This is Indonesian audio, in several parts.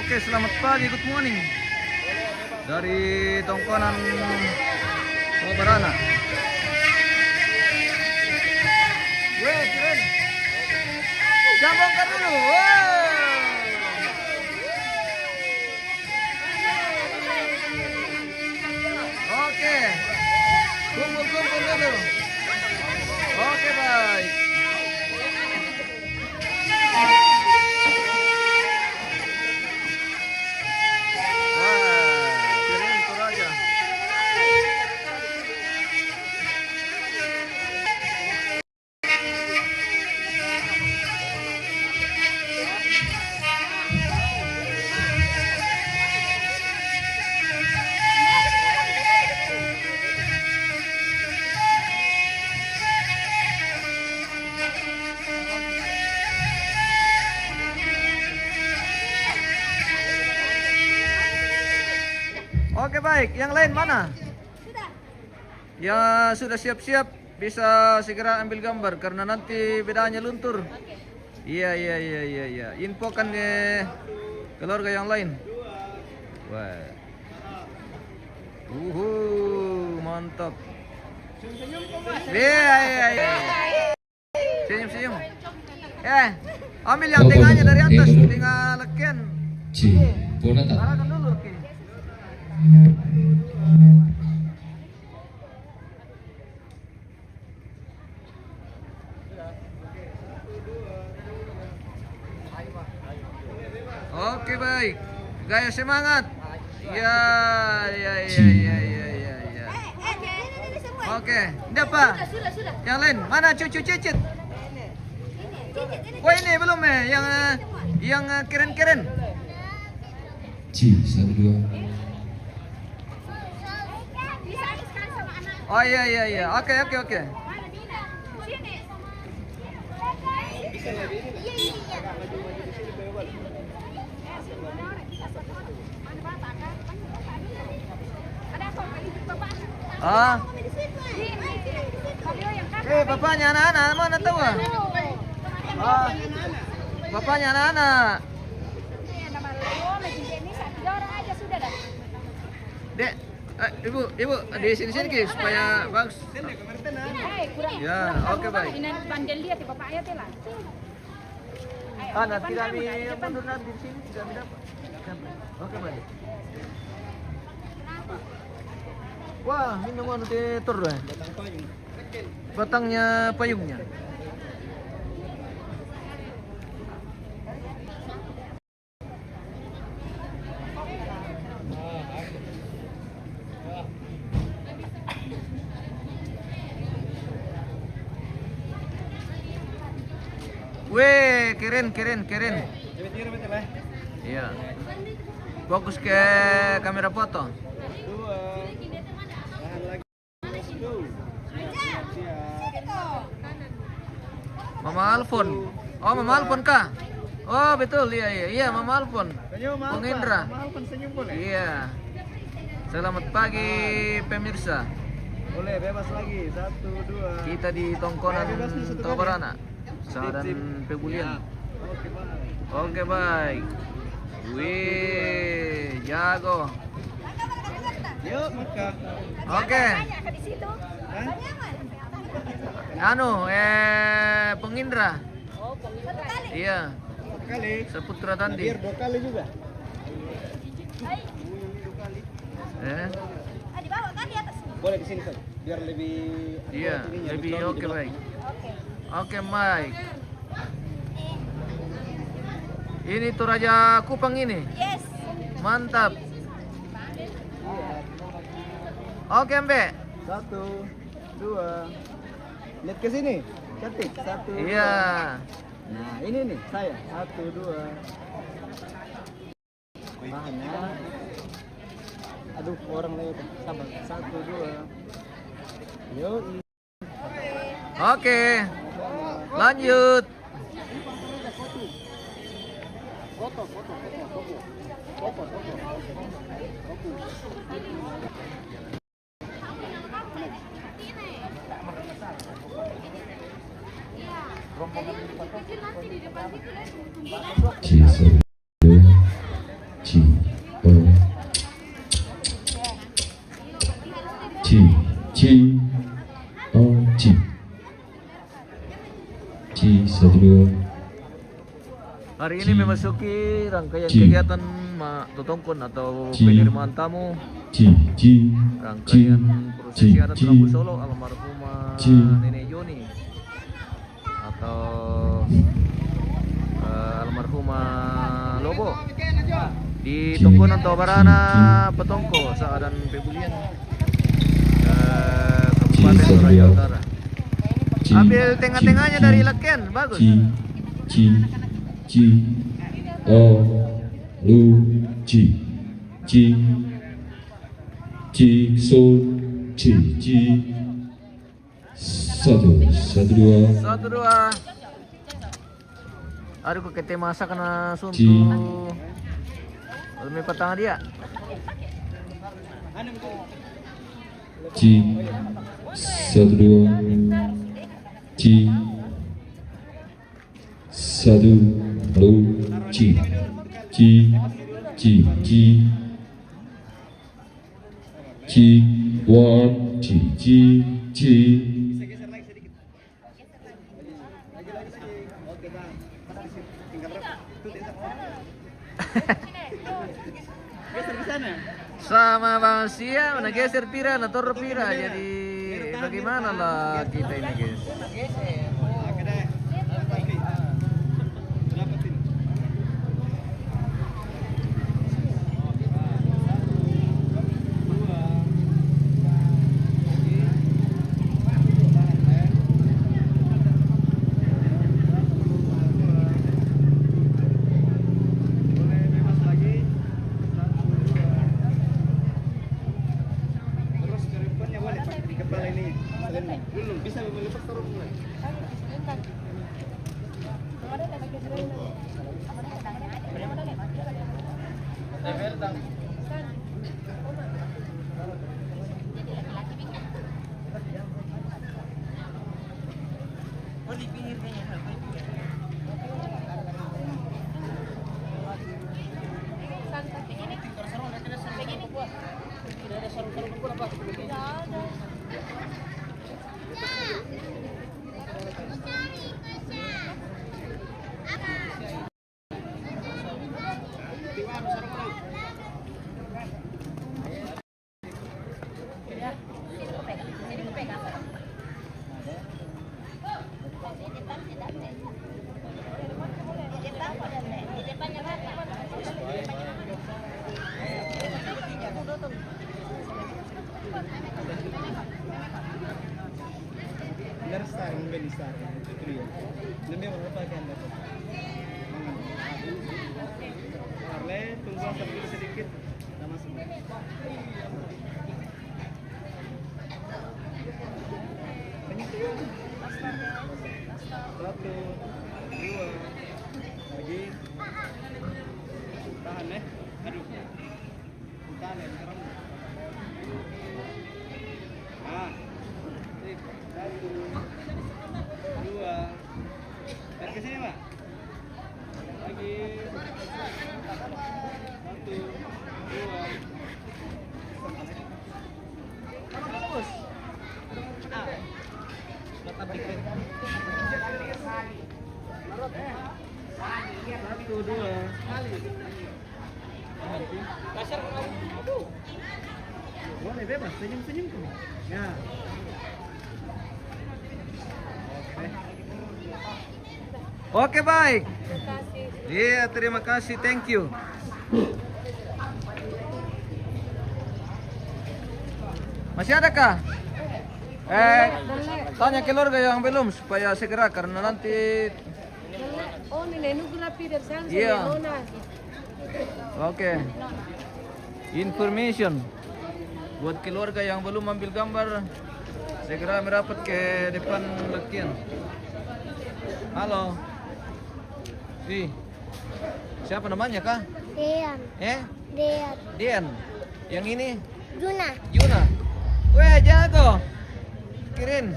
Oke, selamat pagi, good morning dari Tongkonan Barana. Weh, keren. Jangan bongkar dulu. Oke, kumpul dulu. Oke, baik. Oke, baik, yang lain mana? Sudah. Ya sudah siap-siap bisa segera ambil gambar karena nanti bedanya luntur. Iya. Infokan ke keluarga yang lain. Wah. Mantap. Iya. Senyum. Ambil yang tengahnya dari atas, tinggal leken. Arahkan dulu, oke. Oke, baik. Gaya semangat. Ya. Oke, ini apa? Sudah. Yang lain, mana cucu Cicit? Oh, ini belum yang keren-keren. Satu dua. Oh iya. Oke. Bapaknya anak-anak mana tahu? Bapaknya anak-anak. Dek, ibu di sini Ki supaya bagus. Ya, oke, baik. Nanti kami mundur nanti di sini tidak dapat. Oke, baik. Wah, ini mau nanti turun. Batangnya payungnya. Weh, keren. Iya. Fokus ke kamera foto. Mama Alfon. Oh, Mama Alfon kah? Oh, betul. Iya, Mama Alfon. Bung Indra. Iya. Selamat pagi pemirsa. Boleh bebas lagi. 1, 2. Kita di Tongkonan Barana. Sadan Pebulian. Oke, baik. Wih, jago. Yuk, maka. Oke. Pengindra. Iya. Kali. Seputra Tandi. Biar 2 kali juga. Dibawa kan di atas. Boleh di sini kan. Biar lebih. Iya, lebih oke, baik. Oke, baik. Ini tuh Raja Kupang ini. Yes. Mantap. Oke, Mbe. 1, 2. Lihat ke sini. Cantik. 1. Iya. Nah, ini nih saya. 1, 2. Bahannya. Aduh, orang lewat. Sabar. 1, 2. Yuk. Oke. Lanjut. Foto. Hari ini memasuki rangkaian kegiatan tutungkun atau penerimaan tamu. Rangkaian prosesi adat Labu Solo almarhumah Nenek Yoni atau almarhumah Lobo di Tungkunan Tabarana Petongko Saadan Pebulian Kabupaten Toraja Utara. Ambil tengah-tengahnya dari Leken, bagus. Satu dua. Aduh kok kete masa kena suntuk. Lebih petang dia. Satu dua. Satu dua. One, Sama Bang Sia, mana geser pira, nator pira. Jadi bagaimana lah kita ini guys. Boleh bebas, senyum-senyum tuh. Ya. Oke baik. Iya terima kasih, thank you. Masih ada kah? Tanya keluarga yang belum supaya segera karena nanti. Oh, Nenek Nugrafi dari sana. Iya. Oke. Information buat keluarga yang belum ambil gambar segera merapat ke depan Lekian. Halo. Siapa namanya kah? Dean. Dean. Dian. Yang ini? Juna. Weh jago. Kirin.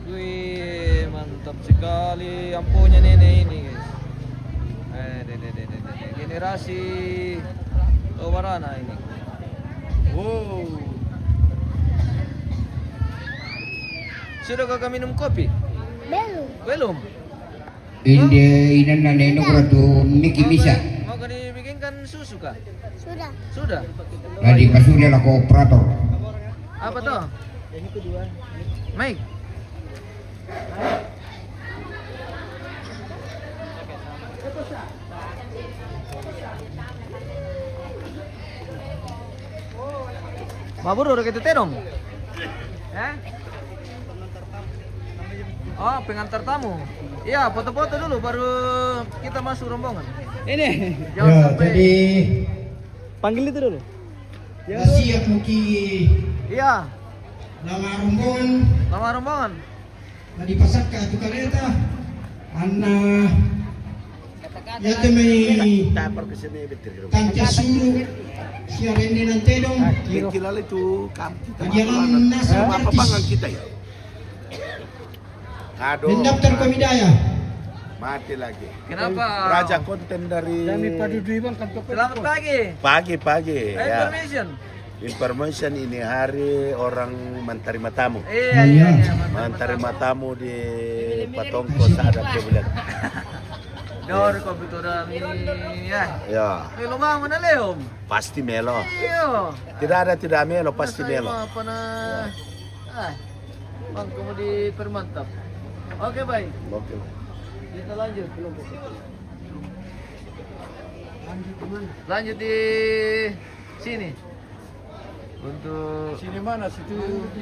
Wih mantap sekali ampunya nenek ini guys. Generasi Tabarana ini. Wow. Sudah kakak minum kopi? Belum. Belum. Inde inan na neno kuratu Miki Misa. Mau ka dibikinkan susu kah? Sudah. Sudah. Tadi pasulil ako operator. Apa tuh? Ini kedua. Mike. Mabur udah kita terong. Oh, pengantar tamu. Iya, foto-foto dulu baru kita masuk rombongan. Ini. Jangan Ya, sampai. jadi Panggil itu dulu. nasihat muki Iya, lama rombongan lama rombongan. tadi pasak ka tu kaleta. Anna ya temai Tapar ke sini betul. kante suru siya rende ng tedong Yang kilala itu kampung kita. Jalan nasa Apa artis. pangan kita ya? Aduh. Mendaftar ke Midaya. Mati lagi. Kenapa? Raja konten dari Kami padu dui bang kantor. Selamat pagi. pagi ya. Information. Information ini hari orang menerima tamu. Iya, iya, iya. Menerima tamu di Patongko saat ada bulan. Dor ko bitura mi ya. Ya, Melo nga mo na leom. pasti melo. Iyo. Tidak melo, pasti melo. Apa na? Ah. Bang kamu dipermantap. Oke, baik. Oke. Kita lanjut. Lanjut di sini. Untuk Sini mana situ?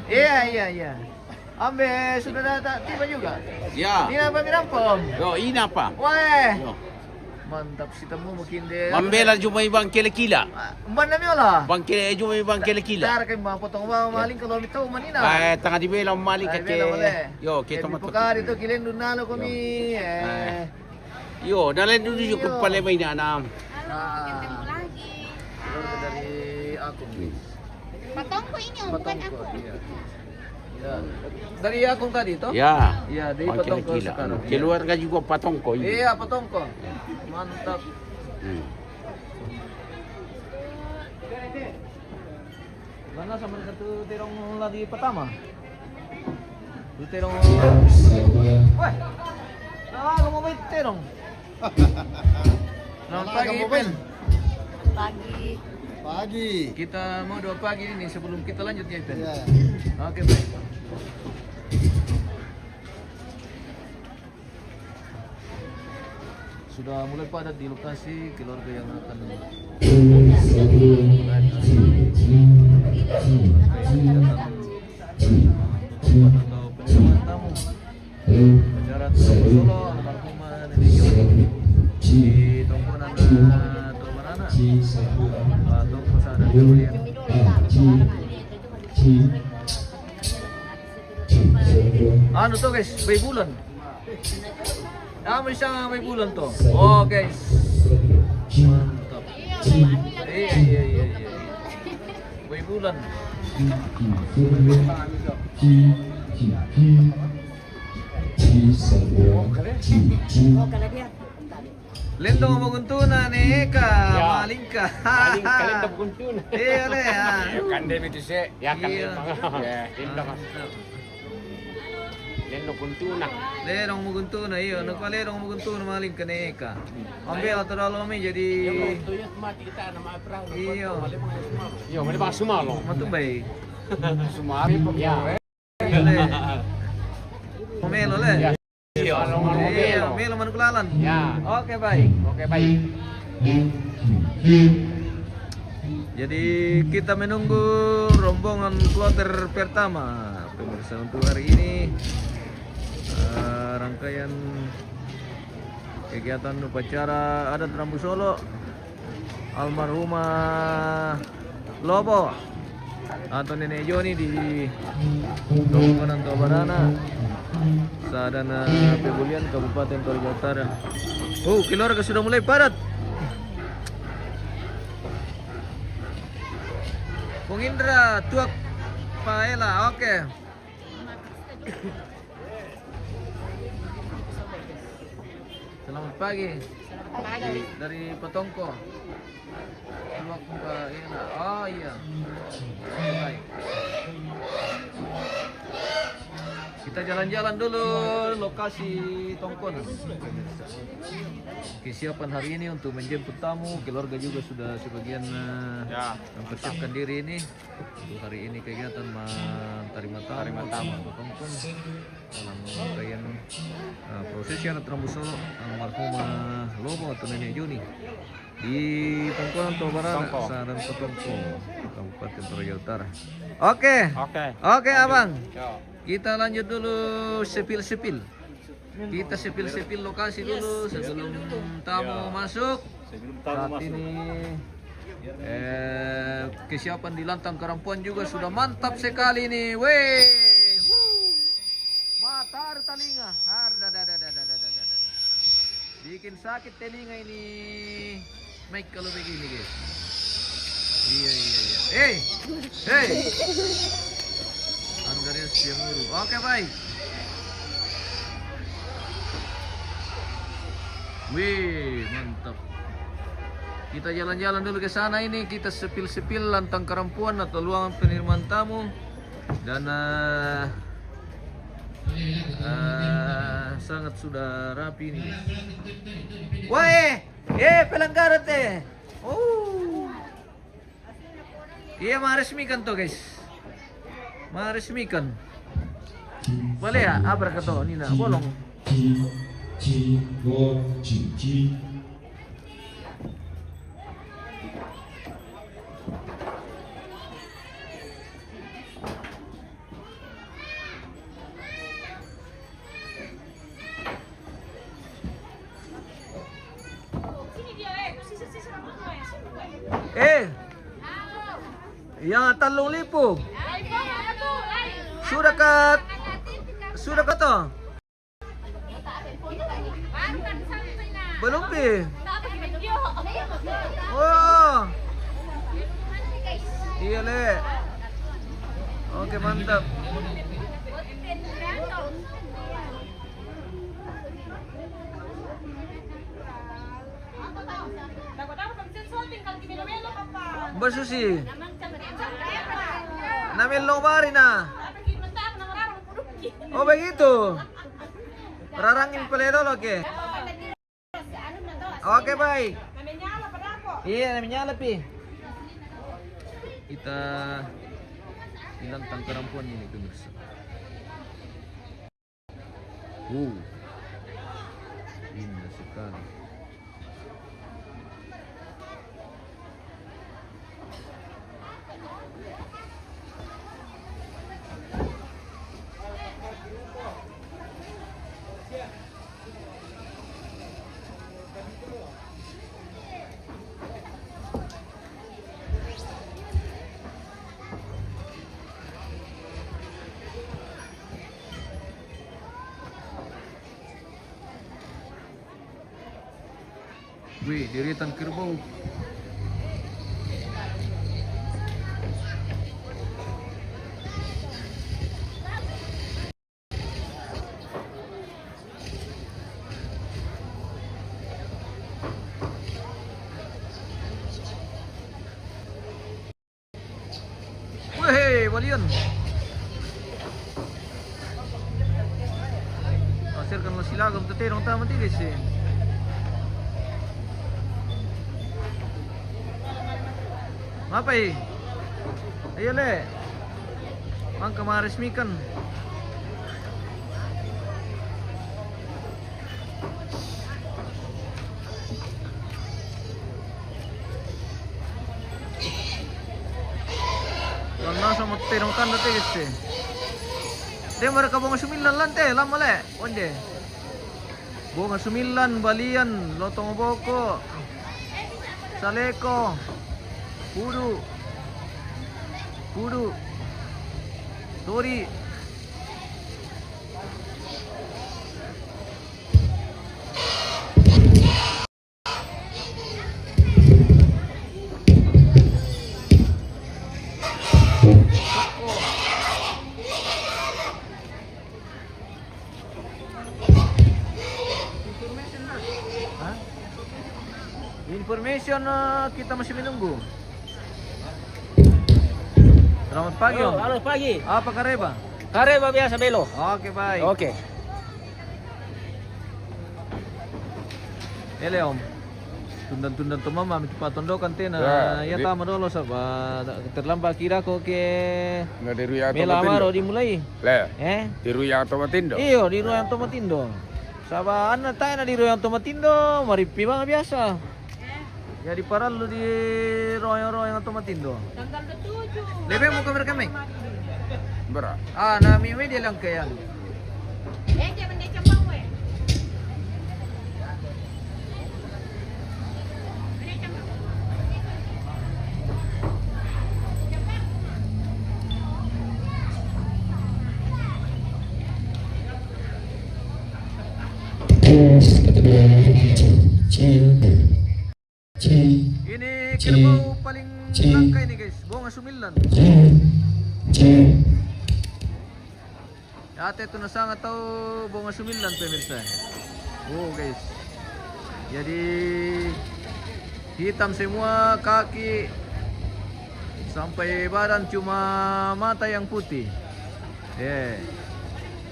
iya. Ambe sudah datang tiba juga. Ya. Ini apa mirampom? Yo, ini apa? Weh. Yo. Mantap si temu mungkin deh. Mambela jumai bang kila-kila. Umban na miola. Bang kila jumai bang kila-kila. Tar kay mga potong ba maling kalau mito manina. Ay, tanga di bela mali Ay, ka bela boleh. Yo, kita Kaya mo. pokar itu kilen dunalo kami. Yo, dalan dulu yung palembay na anam. Keluarga dari aku. Patongko ini om, bukan Patongko, aku. iya. Ya. Dari akong tadi toh? Ya. Iya, dari Bang Patongko kila-kila. sekarang. Keluarga juga patongko ini. Iya, Patongko. Mantap. Hmm. Mana sama satu terong lagi pertama? Itu terong. Wah. Nah, kamu mau terong. Selamat pagi, Pen. Pagi. Kita mau doa pagi ini sebelum kita lanjut ya, Pen. Ya. Oke, baik. Sudah mulai padat di lokasi keluarga yang akan atau penerimaan tamu acara Solo almarhumah Nenek Yoni di Tongkonan Tobanana Tongko Sada Julian. Ano to guys, bay bulan. May isang may bulan to. Oh guys. Mantap. Iya. Bay bulan. Lendo mo maguntunan ni Eka, maling ka. Maling kalenda bukuntun. Iya le ha. Kande itu se, ya kan Iya. Ya, lindo ka. Lindo kuntuna. Lerong maguntunan iyo, nagpalerong maguntunan maling ka ni Eka. Ambil atau dalam kami jadi Tuyot mati kita nama Abraham. iyo. Yo, mali ba sumalo? Matubay. Sumari po. Ya. Le. Pomelo le. Ya. Yo, Iya, melo manukulalan. Ya. Oke baik. Oke, baik. Jadi kita menunggu rombongan kloter pertama pemirsa untuk hari ini. Rangkaian kegiatan upacara adat Rambu Solo almarhumah Lobo atau Nenek Yoni di Tongkonan Tobanana Sadana Pebulian Kabupaten Toraja Utara. Oh, keluarga sudah mulai padat. Bung Indra, tuak Paela, oke. Selamat pagi. Dari Patongko. Tuak Paela. Oh iya. Baik. Kita jalan-jalan dulu lokasi Tongkon. Kesiapan hari ini untuk menjemput tamu, keluarga juga sudah sebagian mempersiapkan diri ini untuk hari ini kegiatan menerima tamu Tongkon dalam rangkaian prosesi adat Rambu Solo almarhumah Lobo atau Nenek Joni di Tongkon Tobaran, Saran Petongko, Kabupaten Toraja Utara. Oke, abang. Kita lanjut dulu sepil-sepil. Kita sepil-sepil lokasi dulu sebelum tamu masuk. Saat ini kesiapan di Lantang Karampuan juga sudah mantap sekali nih. Weh. Matar telinga. Bikin sakit telinga ini. Mic kalau begini, guys. Iya. Hey. Andreas Siamuru. Oke, baik. Wih, mantap. Kita jalan-jalan dulu ke sana ini, kita sepil-sepil Lantang Karampuan atau ruangan penerimaan tamu dan sangat sudah rapi ini. Wah, pelanggaran teh. Oh. Iya, meresmikan tuh, guys. Meresmikan. Boleh ya? Abra kata Nina, bolong. Yang 3,000. Sudah kata? Belum pi. Oh. Iya le. Oke, mantap. Mbak Susi, Namil Lomari na. Oh begitu. Rarangin pala dulu, oke. Oke, baik. Iya, namanya pi. Kita di Lantang Karampuan ini pemirsa. Indah sekali. Wih, deretan kerbau. Wih, walian. Hasilkan silagam terterong tamat ini sih. Apa ini? Ayo le, angka meresmikan. Karena sama terong tanda tegas sih. Dia mereka bunga 9 lantai, lama le, onde. Bunga 9, balian, lotong boko, saleko. Kudu, Tori. Information kita masih menunggu. Selamat pagi, Om. Halo, pagi. Apa kareba? Kare ba biasa belo? Oke, baik. Oke. Ele om. Tundan-tundan to mama mi patondokan tena. Ya tama dolo sahabat. Terlambat kira ko ke Nggak di Ruya Mela Amaro dimulai. Le, Eh? di Ruya Tomatindo. Iyo di Royang Tomatindo. Sahabat anak tayo na di Royang Tomatindo. Maripi mga biasa. Ya di Paralo di Royang Tomatindo. Tanggal 7. Lebih mau kabar kami. Berat. Ah, na mimi dia lang kaya. Dia benda cembang we. Ini kerbau paling langka ini guys, bunga sumillan. Ya, ito na sangat tahu bunga sumillan pemirsa. Oh guys, jadi hitam semua kaki sampai badan, cuma mata yang putih.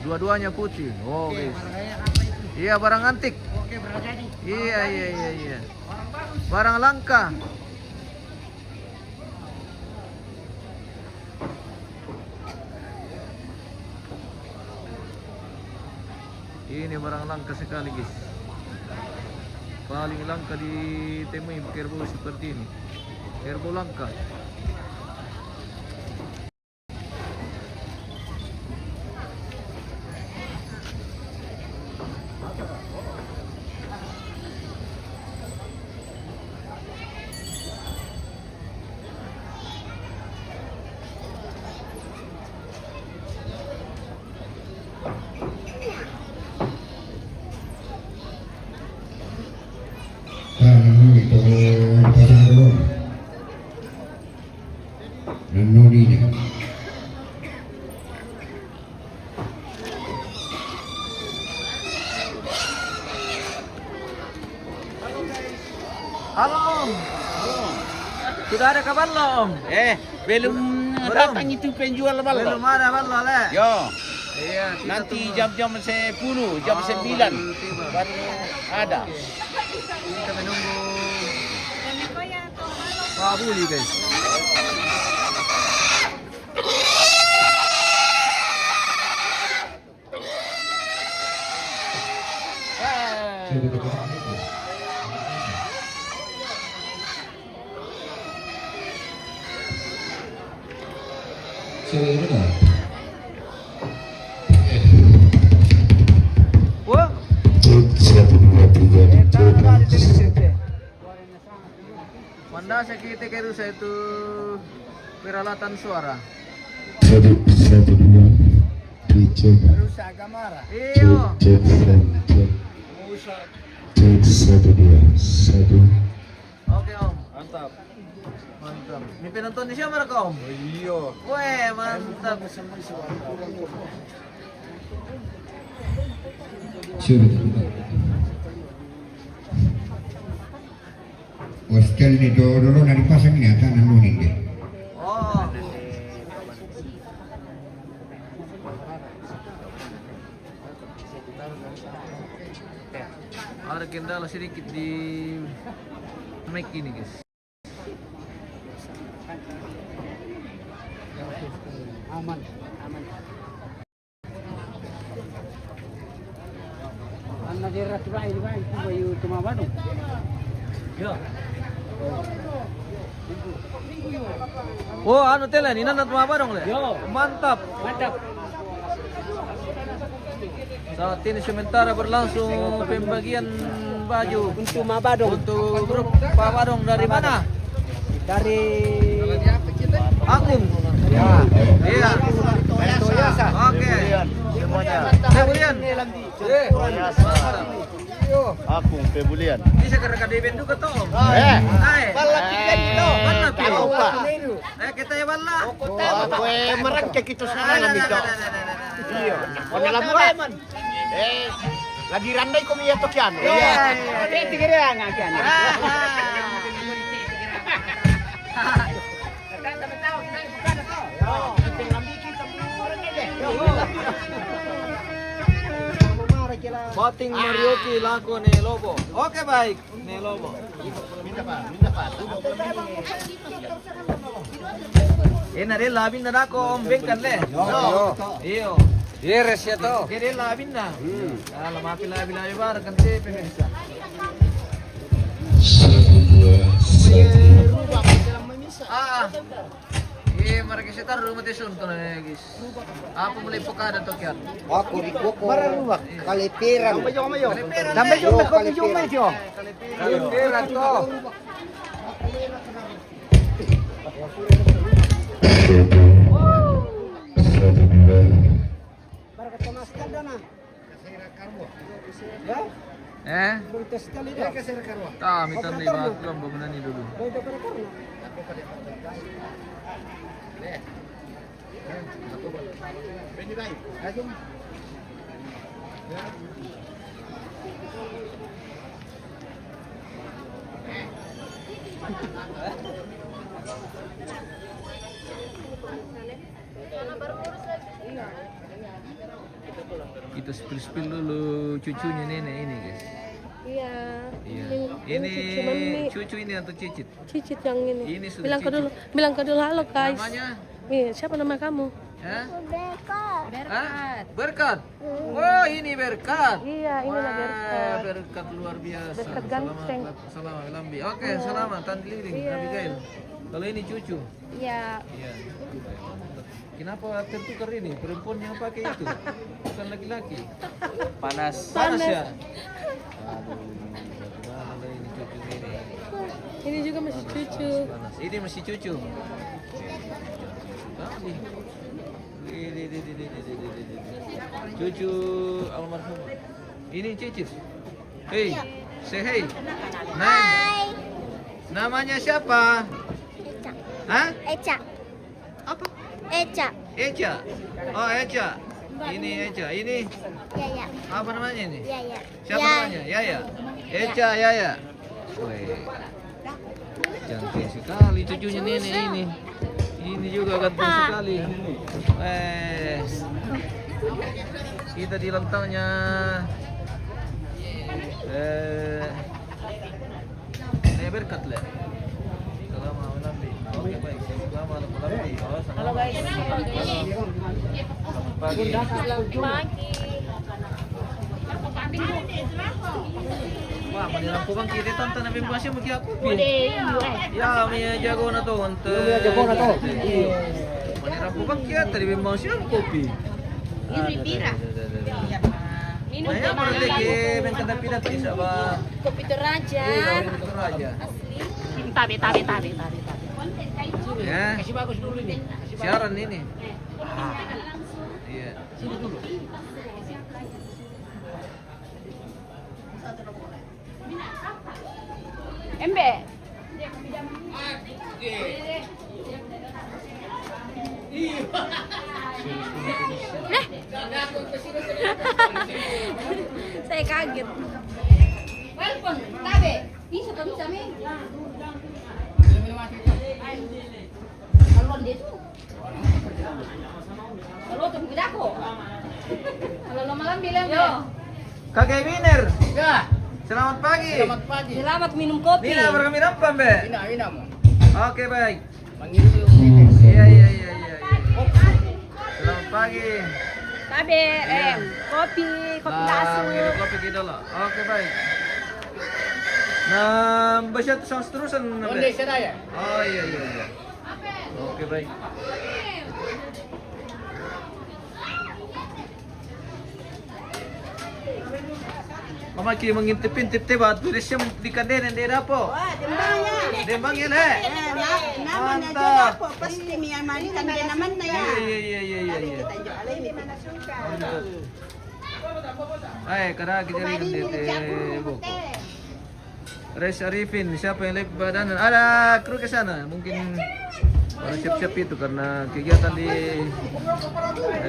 Dua-duanya putih. Oh guys, iya barang antik. Iya. Barang langka. Ini barang langka sekali guys. Paling langka ditemui kerbau seperti ini. Kerbau langka. Halo Om. Sudah ada kabar lo Om? Belum datang itu penjual balok. Belum ada kabar lo le? Yo, Iya. kita nanti tunggu. jam-jam 10, jam Oh, 9 baru tiba. baru ada. Kita menunggu Pak Buli guys. Wah, Mandasa kita kerusa itu peralatan suara. Rusak kamera. Iyo. Oke Om. Mantap. Mantap. Ini penonton di siapa mereka Om? Iya. Weh, mantap. Hostel ni dulu dari pasang ni atas nanunin dia. Oh. Ada kendala sedikit di mic ini guys. Aman. Anak dia rasa baik itu bayu tumabado. Ya. Oh, anu telen, ini nanti apa dong le? Yo. Mantap. Mantap. Saat ini sementara berlangsung pembagian baju Untuk mabado. untuk grup Pak Badong dari mana? Dari Agung. ya. Iya. Toyasa. Oke. Semuanya. Kemudian. Aku Febulian. Bisa kerja di bendu ke Tom. Balaki kan itu. Mana pi? lupa. Kita ya bala. Aku merangkak itu sekarang itu. Iya. Kami labuan. Lagi randai kami ya tokian. Iya. Tiga nga kan. Iya. Bating Marioki lako ni Lobo. Oke baik, ni Lobo. Minta pa. Ini dia labin na ako om bengkan le. Iyo. Yeres ya to. Kaya labin na. Lamapi labi bar kan si pemirsa. 1, 2, 1. Mereka setar rumah tisun to na guys. Apa mulai pokada to kiat. Ako riko ko. Maruwak. Kalipiran. Tambay yung may tiyo. Kalipiran to. 1, 2. Barakat pemaskar dana. Bertes kali dah. Mitan ni ba kulam bangunan ni dulu. Bodo para karna. Kita spill dulu cucunya nenek ini guys. Iya. Iya. Ini cuman Ini cucu ini atau cicit? cicit yang ini. Ini sudah bilang ke cicit. dulu, bilang ke dulu halo guys. Namanya? Iya, siapa nama kamu? Hah? Berkat. Hah? Berkat. Oh, ini berkat. Iya, inilah Wah, berkat. berkat luar biasa. Berkat ganteng. Selamat Lambi. Oke, selamat Tante Liling, Iya. Abigail. Kalau ini cucu. Iya. Iya. Kenapa tertukar ini? Perempuan yang pakai itu, bukan laki-laki. Panas. Panas ya? Panas. Aduh, bagaimana ini cucu ini? Ini juga masih cucu. Panas. Ini masih cucu. Sekali. Cucu almarhum. Ini cicit. Hei, say hey. Hai. Namanya siapa? Hah? Eca. Apa? Eca. Eca. Oh, Eca. Ini Eca. Ini Ya, ya. apa namanya ini? Ya, ya. Siapa namanya? Yaya. Eca Yaya. Wih. Cantik sekali cucunya nenek ini. Ini juga ganteng sekali. Kita di lantangnya berkat lah. Selamat Lambi. Oke baik. Selamat Lambi. Halo guys. Pagi. Wah, manilang po bang kita tanta na bimbasya magyakupi. Ya, may jago na to. Manilang po bang kita di bimbasya ang kopi. Ini bira. Maya perde ke bengkata pidat isa ba? Kopi Toraja. Kopi Toraja. Tabi. Ya. Kasih bagus dulu ini. Siaran ini. Iya. Embe. Saya kaget. Welcome, tabe. Bisa mi. Kalau dia tuh. Kalau tuh tidak kok. Kalau malam bilang yo. Kakek Winner. Ya. Selamat pagi. Selamat pagi. Selamat minum kopi. Nina berkami nampan, Be. Ina mo. Oke, baik. Manggil yung Iya. Selamat pagi. Tabe, kopi Minum lasuk. kopi kita lah. Oke, baik. Nah, baca sang seterusan, Be. Onde Seraya. Oh, iya. Oke, baik. Mamaki mengintip-intip tiba, tulis siya di kaden hindi na po. Dembang yan he. Naman na dyan po, pasti may amali kan din naman na yan. Iya. Ay, kada kita rin dito. Res Arifin, siapa yang live badanan? Ada kru ke sana, mungkin orang siap-siap itu karena kegiatan di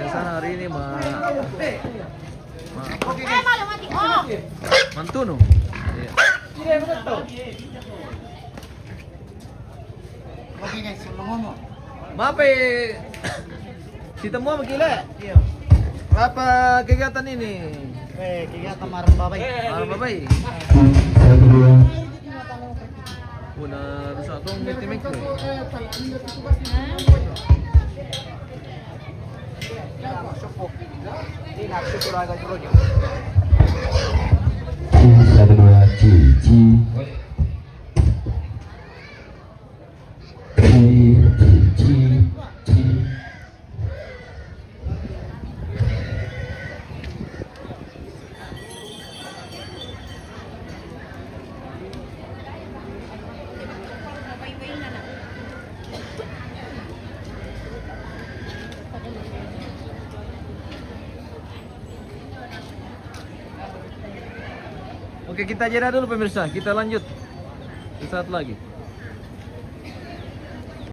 sana hari ini Mantuno. Iya. Maaf si temu sama gila. Iya. Apa kegiatan ini? Kegiatan marang babay. Apa babay? Satu dua. Una rusak tong mitimik ko. Satu dua. Ci ci. Ci. Oke, kita jeda dulu pemirsa. Kita lanjut sesaat lagi.